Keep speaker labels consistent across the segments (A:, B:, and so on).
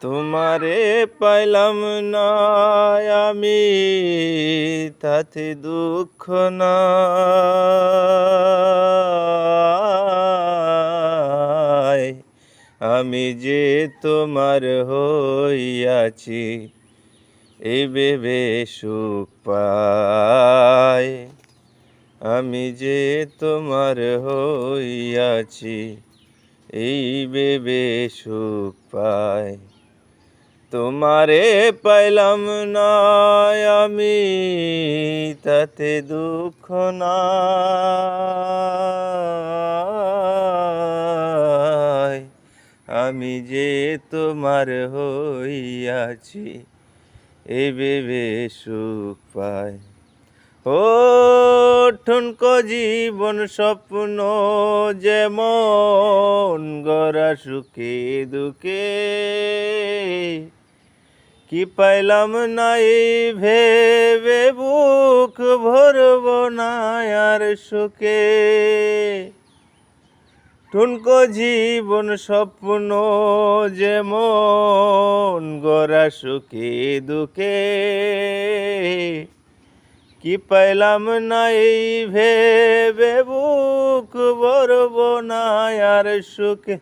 A: তোমারে পাইলাম না আমি, তাতে দুঃখ নাই। আমি যে তোমার হইয়াছি, এই ভেবে সুখ পাই। আমি যে তোমার হইয়াছি, এই ভেবে সুখ পাই। তোমারে পাইলাম না আমি, তাতে দুঃখ নাই। আমি যে তোমার হইয়াছি, এই ভেবে সুখ পাই। ও ঠুনকো জীবন স্বপ্ন যেমন গড়া সুখে দুঃখে, কি পাইলাম না এই ভেবে বুক ভরব না আর সুখে। ঠুনকো জীবন স্বপ্ন যেমন গড়া সুখে দুঃখে, কি পাইলাম না এই ভেবে বুক ভরব না আর সুখে।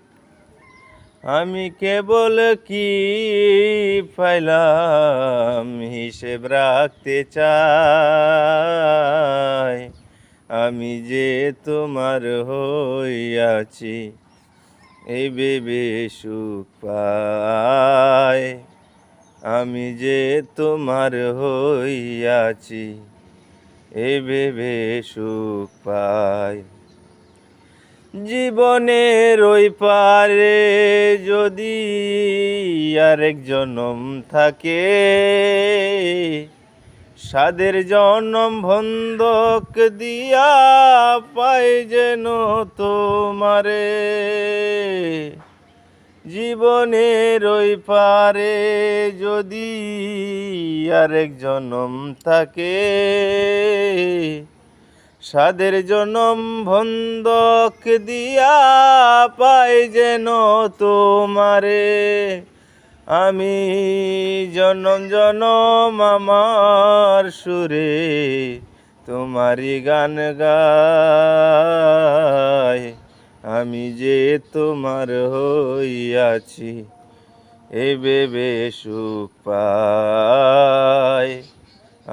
A: আমি কেবল কি পাইলাম হিসেব রাখতে চাই। আমি যে তোমার হইয়াছি, এই ভেবে সুখ পাই। আমি যে তোমার হইয়াছি, এই ভেবে সুখ পাই। জীবনের ওই পারে যদি আরেক জনম থাকে, সাদের জনম বন্ধক দিয়া পাই যেন তোমারে। জীবনের ওই পারে যদি আরেক জনম থাকে, সাদের জনম বন্ধক দিয়া পাই যেন তোমারে। আমি জনম জনম আমার সুরে তোমারি গান গাই। আমি যে তোমার হইয়াছি, এই ভেবে সুখ পাই।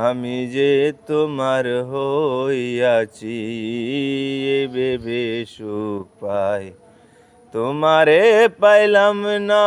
A: আমি যে তোমার হইয়াছি, এই ভেবে সুখ পাই। তোমারে পাইলাম না